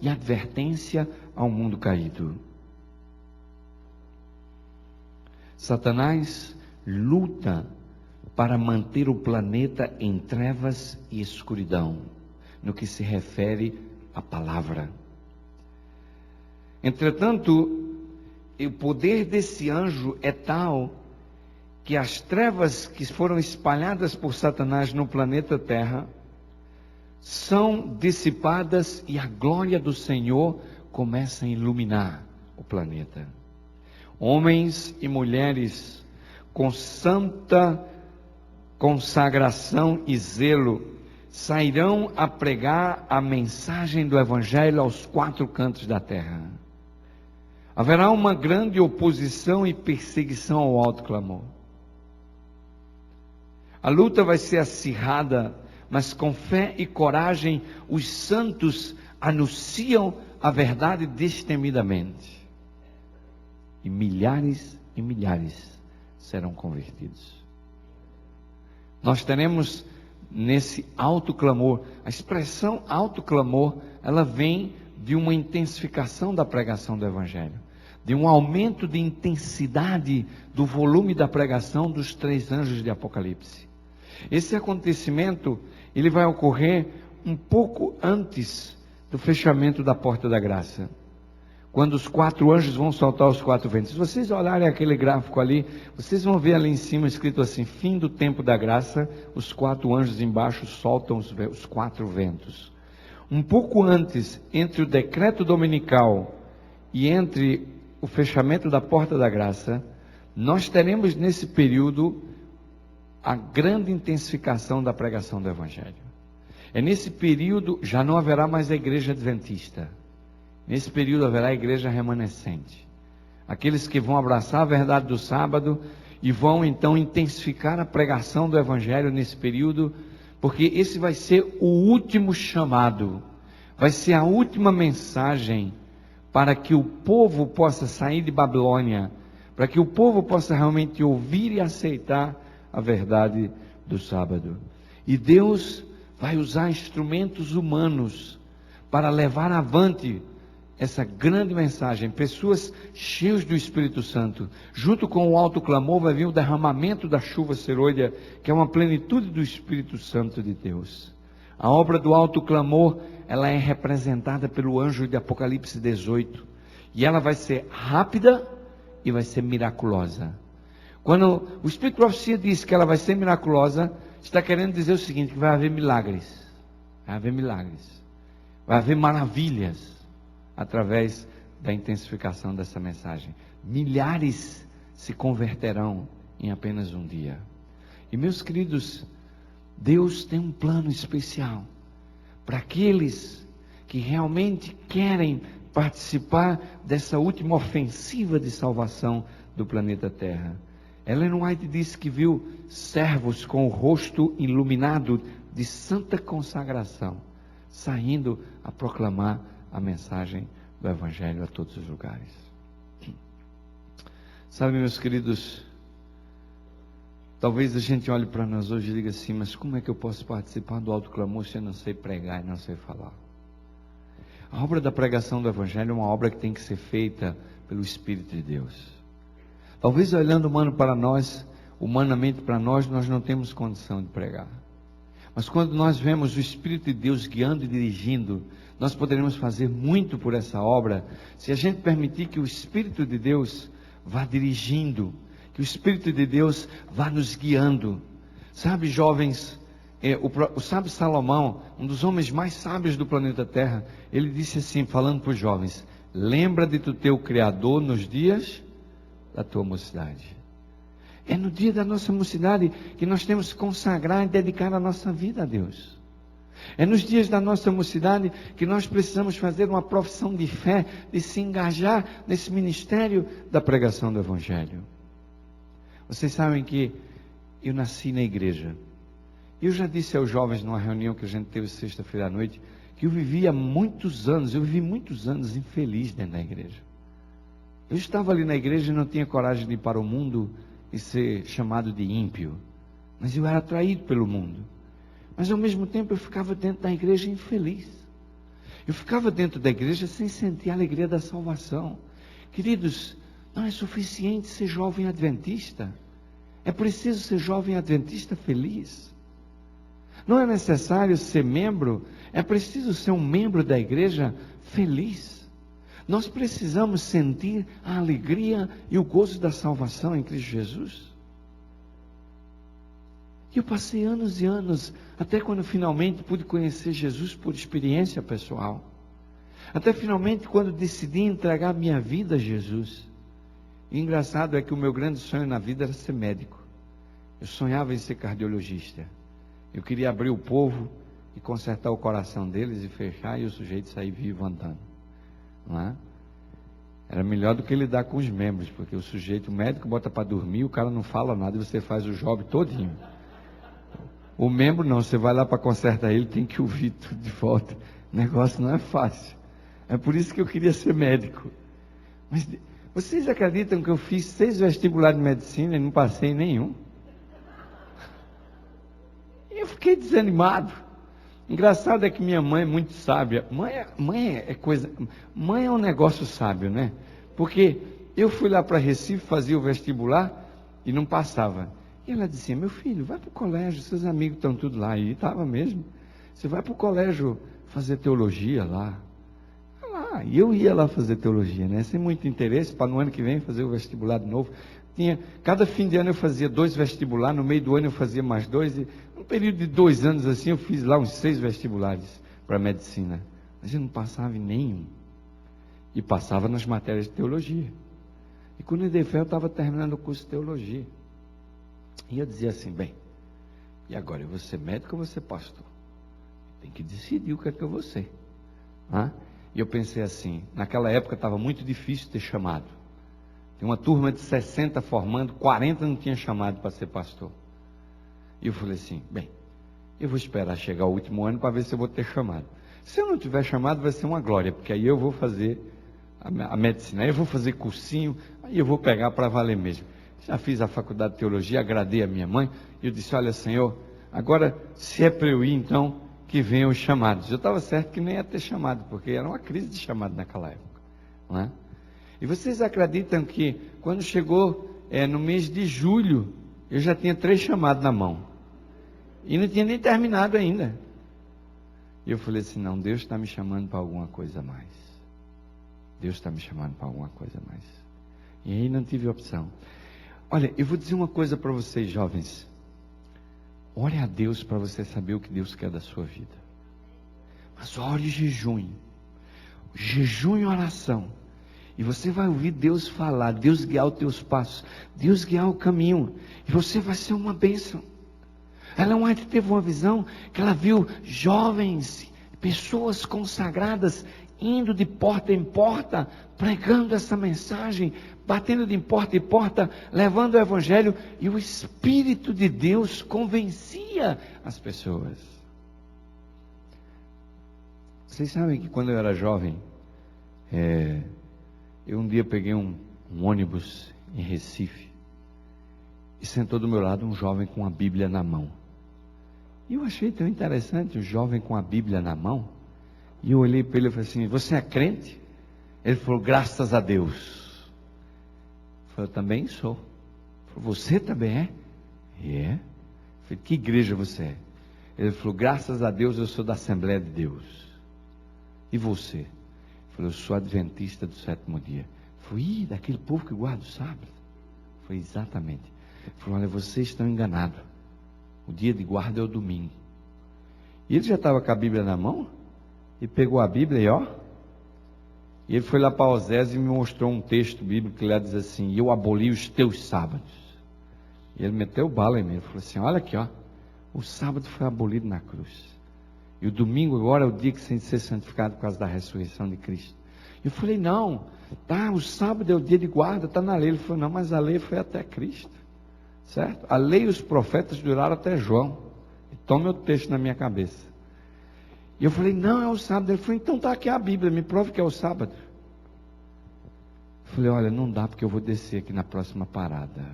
e advertência ao mundo caído. Satanás luta para manter o planeta em trevas e escuridão, no que se refere à palavra. Entretanto, o poder desse anjo é tal que as trevas que foram espalhadas por Satanás no planeta Terra são dissipadas e a glória do Senhor começa a iluminar o planeta. Homens e mulheres com santa consagração e zelo sairão a pregar a mensagem do Evangelho aos quatro cantos da terra. Haverá uma grande oposição e perseguição ao alto clamor. A luta vai ser acirrada, mas com fé e coragem os santos anunciam a verdade destemidamente. E milhares serão convertidos. Nós teremos nesse alto clamor, a expressão alto clamor, ela vem de uma intensificação da pregação do Evangelho, de um aumento de intensidade do volume da pregação dos três anjos de Apocalipse. Esse acontecimento, ele vai ocorrer um pouco antes do fechamento da porta da graça, quando os quatro anjos vão soltar os quatro ventos. Se vocês olharem aquele gráfico ali, vocês vão ver ali em cima escrito assim: fim do tempo da graça, os quatro anjos embaixo soltam os quatro ventos. Um pouco antes, entre o decreto dominical e entre o fechamento da porta da graça, nós teremos nesse período a grande intensificação da pregação do Evangelho. É nesse período, já não haverá mais a igreja adventista. Nesse período haverá a igreja remanescente. Aqueles que vão abraçar a verdade do sábado e vão então intensificar a pregação do Evangelho nesse período, porque esse vai ser o último chamado, vai ser a última mensagem para que o povo possa sair de Babilônia, para que o povo possa realmente ouvir e aceitar a verdade do sábado. E Deus vai usar instrumentos humanos para levar avante essa grande mensagem. Pessoas cheias do Espírito Santo. Junto com o alto clamor vai vir o derramamento da chuva serôdia, que é uma plenitude do Espírito Santo de Deus. A obra do alto clamor, ela é representada pelo anjo de Apocalipse 18. E ela vai ser rápida e vai ser miraculosa. Quando o Espírito de Profecia diz que ela vai ser miraculosa, está querendo dizer o seguinte: que vai haver milagres. Vai haver milagres. Vai haver maravilhas através da intensificação dessa mensagem. Milhares se converterão em apenas um dia. E meus queridos, Deus tem um plano especial para aqueles que realmente querem participar dessa última ofensiva de salvação do planeta Terra. Ellen White disse que viu servos com o rosto iluminado de santa consagração, saindo a proclamar a mensagem do Evangelho a todos os lugares. Sabe, meus queridos, talvez a gente olhe para nós hoje e diga assim: mas como é que eu posso participar do alto clamor se eu não sei pregar e não sei falar? A obra da pregação do Evangelho é uma obra que tem que ser feita pelo Espírito de Deus. Talvez olhando humanamente para nós não temos condição de pregar. Mas quando nós vemos o Espírito de Deus guiando e dirigindo, nós poderemos fazer muito por essa obra, se a gente permitir que o Espírito de Deus vá dirigindo, que o Espírito de Deus vá nos guiando. Sabe, jovens, o sábio Salomão, um dos homens mais sábios do planeta Terra, ele disse assim, falando para os jovens: lembra de tu teu Criador nos dias da tua mocidade. É no dia da nossa mocidade que nós temos que consagrar e dedicar a nossa vida a Deus. É nos dias da nossa mocidade que nós precisamos fazer uma profissão de fé, de se engajar nesse ministério da pregação do Evangelho. Vocês sabem que eu nasci na igreja. Eu já disse aos jovens numa reunião que a gente teve sexta-feira à noite, que eu vivi muitos anos infeliz dentro da igreja. Eu estava ali na igreja e não tinha coragem de ir para o mundo e ser chamado de ímpio. Mas eu era atraído pelo mundo. Mas ao mesmo tempo eu ficava dentro da igreja infeliz. Eu ficava dentro da igreja sem sentir a alegria da salvação. Queridos, não é suficiente ser jovem adventista. É preciso ser jovem adventista feliz. Não é necessário ser membro, é preciso ser um membro da igreja feliz. Nós precisamos sentir a alegria e o gozo da salvação em Cristo Jesus. E eu passei anos e anos, até quando finalmente pude conhecer Jesus por experiência pessoal. Até finalmente quando decidi entregar minha vida a Jesus. E engraçado é que o meu grande sonho na vida era ser médico. Eu sonhava em ser cardiologista. Eu queria abrir o povo e consertar o coração deles e fechar, e o sujeito sair vivo andando. Não é? Era melhor do que lidar com os membros, porque o médico bota para dormir, o cara não fala nada e você faz o job todinho. O membro não, você vai lá para consertar ele, tem que ouvir tudo de volta. O negócio não é fácil. É por isso que eu queria ser médico. Mas vocês acreditam que eu fiz 6 vestibulares de medicina e não passei em nenhum? Eu fiquei desanimado. Engraçado é que minha mãe é muito sábia. Mãe é um negócio sábio, né? Porque eu fui lá para Recife, fazia o vestibular e não passava. E ela dizia: meu filho, vai para o colégio, seus amigos estão tudo lá. E estava mesmo. Você vai para o colégio fazer teologia lá. E eu ia lá fazer teologia, né? Sem muito interesse, para no ano que vem fazer o vestibular de novo. Cada fim de ano eu fazia 2 vestibulares, no meio do ano eu fazia mais 2, e num período de 2 anos assim, eu fiz lá uns 6 vestibulares para medicina. Mas eu não passava em nenhum. E passava nas matérias de teologia. E quando eu dei fé, eu estava terminando o curso de teologia. E eu dizia assim: bem, e agora, eu vou ser médico ou vou ser pastor? Tem que decidir o que é que eu vou ser. E eu pensei assim, naquela época estava muito difícil ter chamado. Tem uma turma de 60 formando, 40 não tinha chamado para ser pastor. E eu falei assim: bem, eu vou esperar chegar o último ano para ver se eu vou ter chamado. Se eu não tiver chamado, vai ser uma glória, porque aí eu vou fazer a medicina, aí eu vou fazer cursinho, aí eu vou pegar para valer mesmo. Já fiz a faculdade de teologia, agradei a minha mãe, e eu disse: olha, Senhor, agora se é para eu ir, então, que venham os chamados. Eu estava certo que nem ia ter chamado, porque era uma crise de chamado naquela época, não é? E vocês acreditam que quando chegou no mês de julho, eu já tinha 3 chamados na mão. E não tinha nem terminado ainda. E eu falei assim: não, Deus está me chamando para alguma coisa a mais. Deus está me chamando para alguma coisa a mais. E aí não tive opção. Olha, eu vou dizer uma coisa para vocês, jovens. Ore a Deus para você saber o que Deus quer da sua vida. Mas ore e jejum. Jejum e oração. E você vai ouvir Deus falar, Deus guiar os teus passos, Deus guiar o caminho. E você vai ser uma bênção. Ela White teve uma visão que ela viu jovens, pessoas consagradas, indo de porta em porta, pregando essa mensagem, batendo de porta em porta, levando o evangelho. E o Espírito de Deus convencia as pessoas. Vocês sabem que quando eu era jovem, eu um dia peguei um ônibus em Recife e sentou do meu lado um jovem com a Bíblia na mão. E eu achei tão interessante, um jovem com a Bíblia na mão. E eu olhei para ele e falei assim: você é crente? Ele falou: graças a Deus. Eu falei: eu também sou. Ele falou: você também é? É. Eu falei: que igreja você é? Ele falou: graças a Deus eu sou da Assembleia de Deus. E você? Ele falou: eu sou adventista do 7º dia. Eu falei: daquele povo que guarda o sábado? Eu falei: exatamente. Ele falou: olha, vocês estão enganados. O dia de guarda é o domingo. E ele já estava com a Bíblia na mão, e pegou a Bíblia e ele foi lá para Osés e me mostrou um texto bíblico que lá diz assim: eu aboli os teus sábados. E ele meteu bala em mim, ele falou assim: olha aqui, o sábado foi abolido na cruz. E o domingo agora é o dia que tem que ser santificado por causa da ressurreição de Cristo. Eu falei: não, o sábado é o dia de guarda, está na lei. Ele falou: não, mas a lei foi até Cristo, certo? A lei e os profetas duraram até João. E tome o texto na minha cabeça. E eu falei: não, é o sábado. Ele falou: então está aqui a Bíblia, me prove que é o sábado. Eu falei: olha, não dá, porque eu vou descer aqui na próxima parada.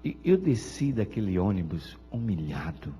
E eu desci daquele ônibus humilhado.